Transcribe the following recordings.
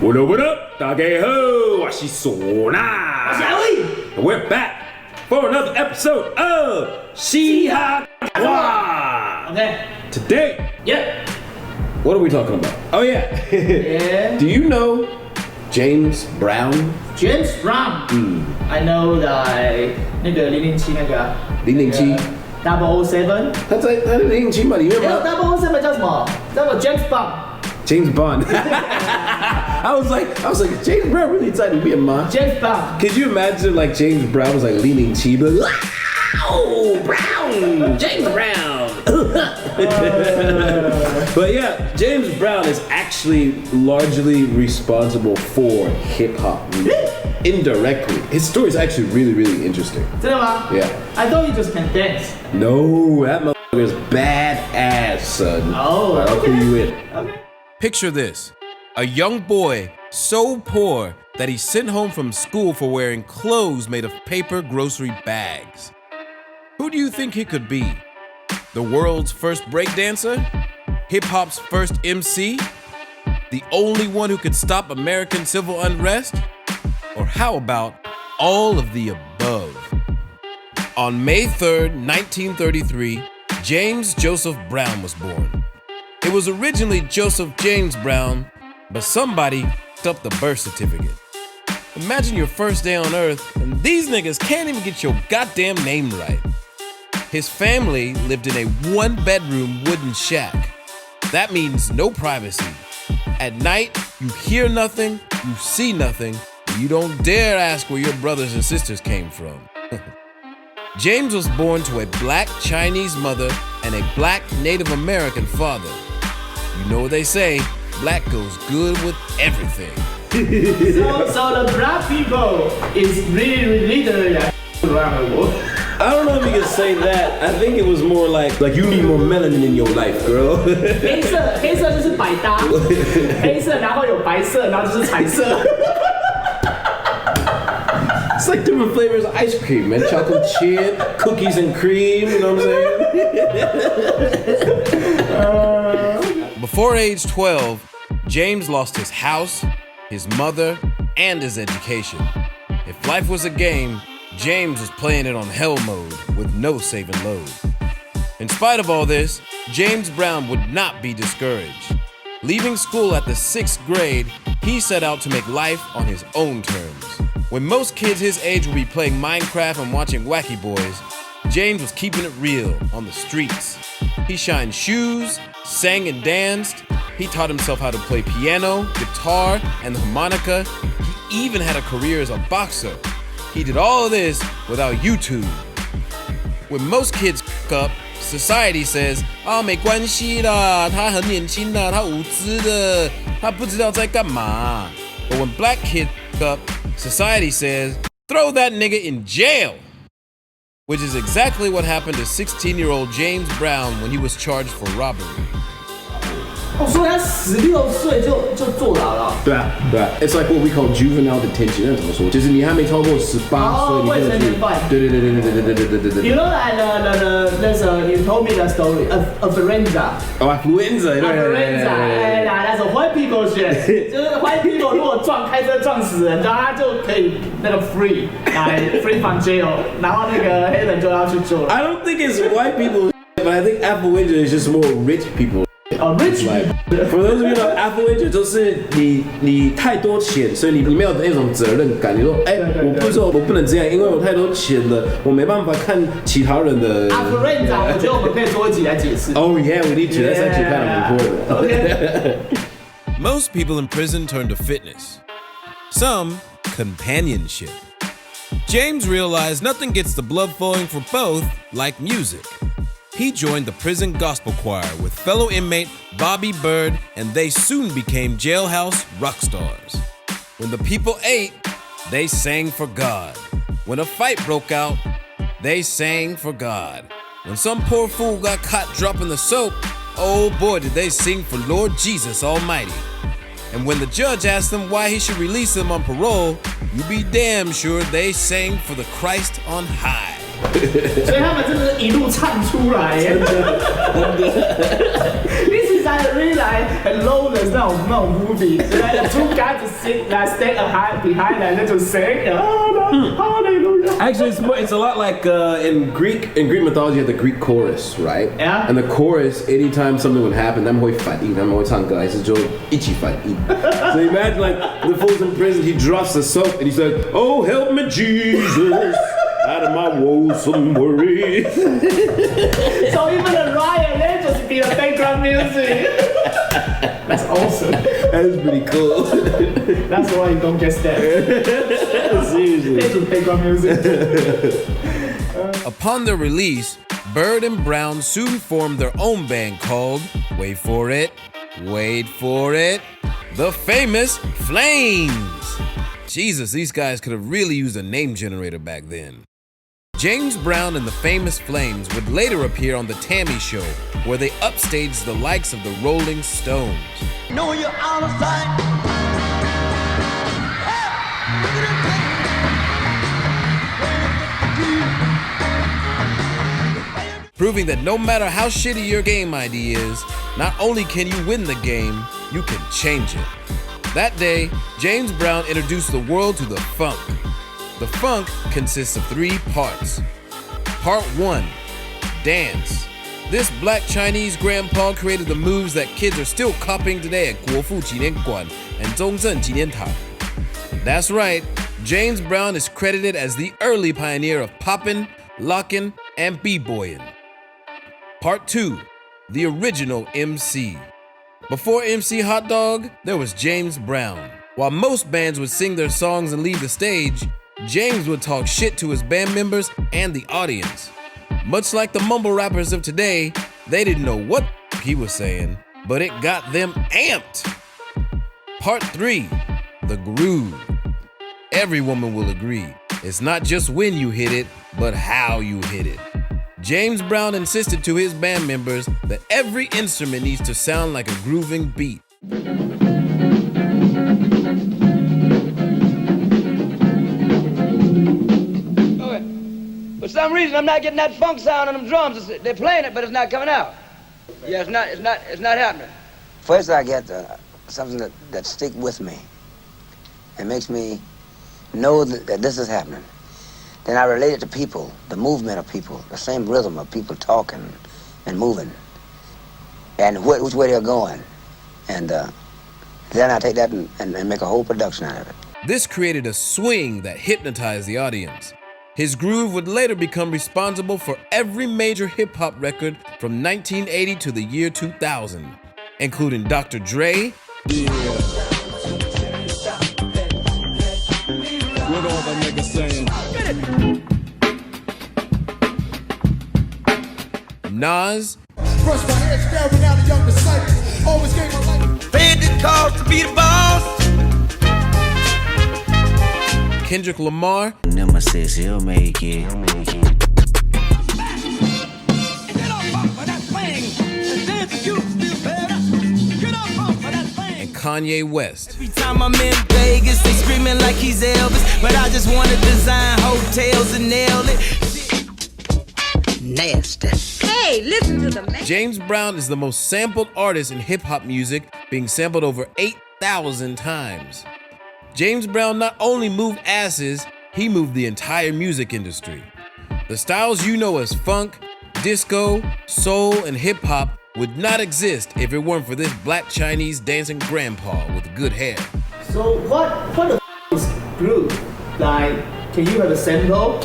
What up, what up? 大家好，我是唢呐，我是阿威。We're back for another episode of 嘻哈哇。Okay. Today, Yep. what are we talking about? Oh yeah. Yeah. Do you know James Brown? James Brown. I know that 那个007那个啊。007。007。他在007嘛里面吗？没有007叫什么？叫做 James James Bond。Bond. I was like, James Brown really 在里面吗 James Bond. Could you imagine like James Brown was like 007 but oh Brown, James Brown. But yeah, James Brown is actually largely responsible for hip hop indirectly. His story is actually really, really interesting. 真的吗 Yeah. I thought you just can dance. No, that motherfucker is badass, son. Oh, I'll okay. clue you in. Okay. Picture this, a young boy so poor that he's sent home from school for wearing clothes made of paper grocery bags. Who do you think he could be? The world's first breakdancer? Hip-hop's first MC? The only one who could stop American civil unrest? Or how about all of the above? On May 3rd, 1933, James Joseph Brown was born. It was originally Joseph James Brown, but somebody f***ed up the birth certificate. Imagine your first day on earth, and these niggas can't even get your goddamn name right. His family lived in a one-bedroom wooden shack. That means no privacy. At night, you hear nothing, you see nothing, and you don't dare ask where your brothers and sisters came from. James was born to a black Chinese mother and a black Native American father. You know what they say, black goes good with everything. So the black people is really around the world. I don't know if you can say that. I think it was more like you need more melanin in your life, girl. 黑色就是百搭，黑色然后有白色，然后就是彩色。It's like different flavors of ice cream, man. Chocolate chip, cookies and cream, you know what I'm saying? Before age 12, James lost his house, his mother, and his education. If life was a game, James was playing it on hell mode with no saving load. In spite of all this, James Brown would not be discouraged. Leaving school at the 6th grade, he set out to make life on his own terms. When most kids his age would be playing Minecraft and watching Wacky Boys, James was keeping it real on the streets. He shined shoes, sang and danced. He taught himself how to play piano, guitar, and the harmonica. He even had a career as a boxer. He did all of this without YouTube. When most kids up, society says, 没关系啦，他很年轻啦，他无知的，他不知道在干嘛。But when black kids up, society says, throw that nigga in jail. Which is exactly what happened to 16-year-old James Brown when he was charged for robbery. 所以他16岁就坐牢了。对啊。It's like what we call juvenile detention. 那怎么说？就是你还没超过18岁，你不能去。对。You know that you told me the story of affluenza. Oh, affluenza. That's a white people shit. 就是 white people 如果开车撞死人，然后他就可以那个 free from jail， 然后那个黑人就要去坐了。I don't think it's white people, but I think affluenza is just more rich people. Rich people. For those of you know, affluenza 就是你太多钱，所以你没有那种责任感。你说，我不能这样，因为我太多钱了，我没办法看其他人的。affluenza 我觉得我们可以做一集来解释。Oh yeah, we need to. That's actually kind of important. Okay. Most people in prison turn to fitness. Some, companionship. James realized nothing gets the blood flowing for both like music. He joined the prison gospel choir with fellow inmate Bobby Bird, and they soon became jailhouse rock stars. When the people ate, they sang for God. When a fight broke out, they sang for God. When some poor fool got caught dropping the soap, oh boy, did they sing for Lord Jesus Almighty. And when the judge asked them why he should release them on parole, you be damn sure they sang for the Christ on high. 所以他们真的是一路唱出来耶。你只 It's really like a loneliness 那种 movie. So like the two guys just sit like stand behind and just sing. Hallelujah. Actually, it's a lot like in Greek mythology, you have the Greek chorus, right? Yeah. And the chorus, anytime something would happen, 他们会反应，他们会唱歌，还是就一起反应。So imagine like the fool's in prison, he drops the soap and he says, "Oh, help me, Jesus, out of my woesome worry." So even the riot, they just be the background music. That's awesome. That's pretty cool. That's why you don't get stabbed. Seriously. They just background music. Upon their release, Bird and Brown soon formed their own band called, wait for it, the famous Flames. Jesus, these guys could have really used a name generator back then. James Brown and the famous Flames would later appear on The Tammy Show, where they upstaged the likes of the Rolling Stones. Know you're out of sight. Proving that no matter how shitty your game ID is, not only can you win the game, you can change it. That day, James Brown introduced the world to the funk. The funk consists of 3 parts. Part 1, dance. This black Chinese grandpa created the moves that kids are still copying today at 国父纪念馆 and 中正纪念堂. That's right, James Brown is credited as the early pioneer of poppin', lockin', and b-boyin'. Part 2, the original MC. Before MC Hot Dog, there was James Brown. While most bands would sing their songs and leave the stage, James would talk shit to his band members and the audience. Much like the mumble rappers of today, they didn't know what he was saying, but it got them amped. Part 3, the groove. Every woman will agree, it's not just when you hit it, but how you hit it. James Brown insisted to his band members that every instrument needs to sound like a grooving beat. For some reason, I'm not getting that funk sound on them drums. They're playing it, but it's not coming out. Yeah, it's not happening. First, I get something that stick with me. It makes me know that this is happening. Then I relate it to people, the movement of people, the same rhythm of people talking and moving, and which way they're going. And then I take that and make a whole production out of it. This created a swing that hypnotized the audience. His groove would later become responsible for every major hip-hop record from 1980 to the year 2000, including Dr. Dre, What all the niggas saying? Nas, Brush my hair, staring out a young disciple. Always gave my life. Paid the cost to be the boss. Kendrick Lamar, Nemesis, he'll make it. and Kanye West. Every time I'm in Vegas, they screaming like he's Elvis, but I just want to design hotels and nail it. Nasty. Hey, listen to the man. James Brown is the most sampled artist in hip-hop music, being sampled over 8,000 times. James Brown not only moved asses, he moved the entire music industry. The styles you know as funk, disco, soul, and hip-hop would not exist if it weren't for this black Chinese dancing grandpa with good hair. So what the is groove? Like, can you have a sample?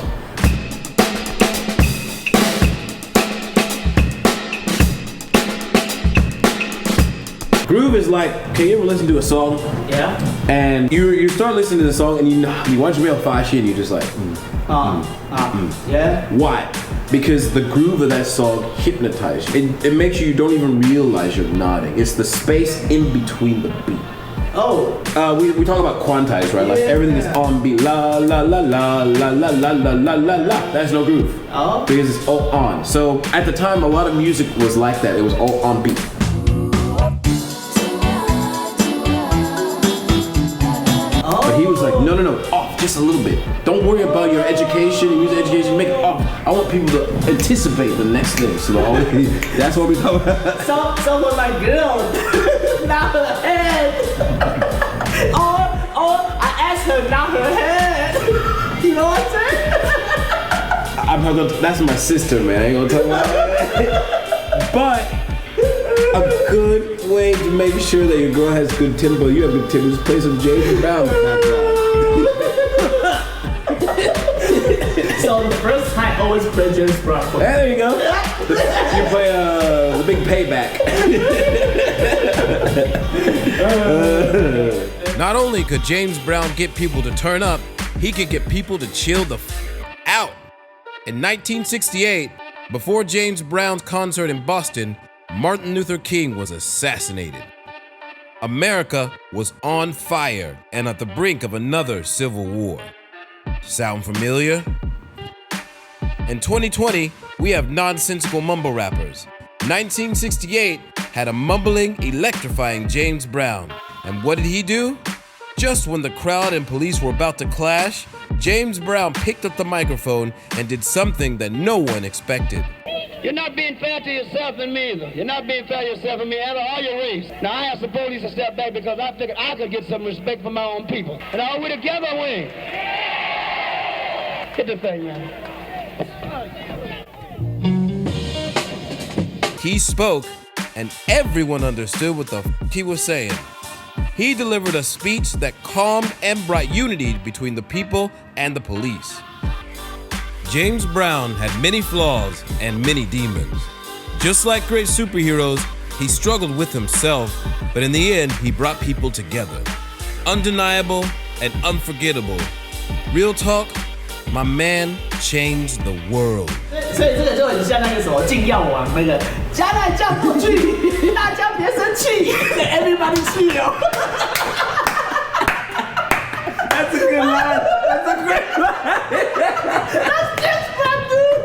Groove is like, can you ever listen to a song? Yeah. And you start listening to the song and you watch me on fire shit and you're just like, Yeah. Why? Because the groove of that song hypnotizes you. It makes you don't even realize you're nodding. It's the space in between the beat. Oh. We talk about quantize, right? Like everything is on beat. La la la la la la la la la la la. That's no groove. Oh. Because it's all on. So at the time, a lot of music was like that. It was all on beat. But he was like, no, off just a little bit. Don't worry about your education, your music education. Make it up. I want people to anticipate the next thing. So that's what we talk about. So for my girl, not her head. Or I asked her, not her head. You know what I'm saying? I'm not gonna. That's my sister, man. I ain't gonna talk about that. But a good way to make sure that your girl has good tempo, you have good tempo, just play some James Brown. So the first time, I always play James Brown. There you go. You play the big payback. Not only could James Brown get people to turn up, he could get people to chill the out. In 1968, before James Brown's concert in Boston, Martin Luther King was assassinated. America was on fire and at the brink of another civil war. Sound familiar? In 2020, we have nonsensical mumble rappers. 1968 had a mumbling, electrifying James Brown. And what did he do? Just when the crowd and police were about to clash, James Brown picked up the microphone and did something that no one expected. You're not being fair to yourself and me either. You're not being fair to yourself and me or your race. Now I asked the police to step back because I figured I could get some respect from my own people. And all we together win. Hit the thing, man. He spoke, and everyone understood what the he was saying. He delivered a speech that calmed and brought unity between the people and the police. James Brown had many flaws and many demons. Just like great superheroes, he struggled with himself, but in the end, he brought people together. Undeniable and unforgettable. Real talk, my man changed the world. 所以这个就很像那个什么禁药王那个，加奶酱不去，大家别生气 ，Everybody chill. That's a good line. That's a great line. That's just fun, dude.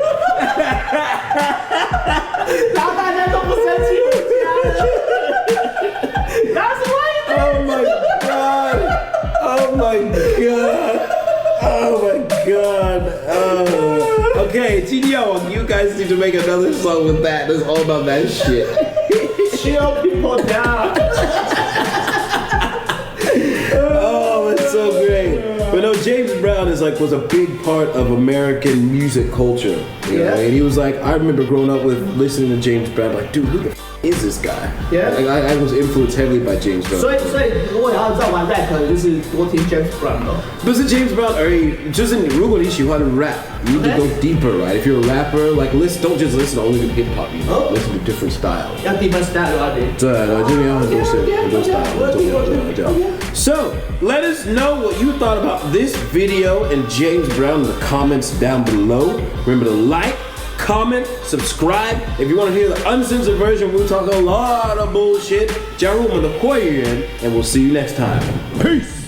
然后大家都不生气回家了。That's why. Oh my god. Oh my god. Oh my god. Okay, TDO, you guys need to make another song with that. It's all about that shit. Chill people down. Oh, it's so great. But no, James Brown was a big part of American music culture. You know? And he was like, I remember growing up with listening to James Brown, like, dude, who the is this guy? Yeah. I was influenced heavily by James Brown. 所以如果你要知道玩 rap， 可能就是多听 James Brown 咯。不是 James Brown 而已，就是如果你喜欢 rap, you need to go deeper, right? If you're a rapper, like don't just listen only to hip hop, you know? Listen to different styles. 要 different style 要点。对，这边有很多 style， 很重要。So let us know what you thought about this video and James Brown in the comments down below. Remember to like, comment, subscribe. If you want to hear the uncensored version, we'll talk a lot of bullshit. 加入我们的会员 and we'll see you next time. Peace.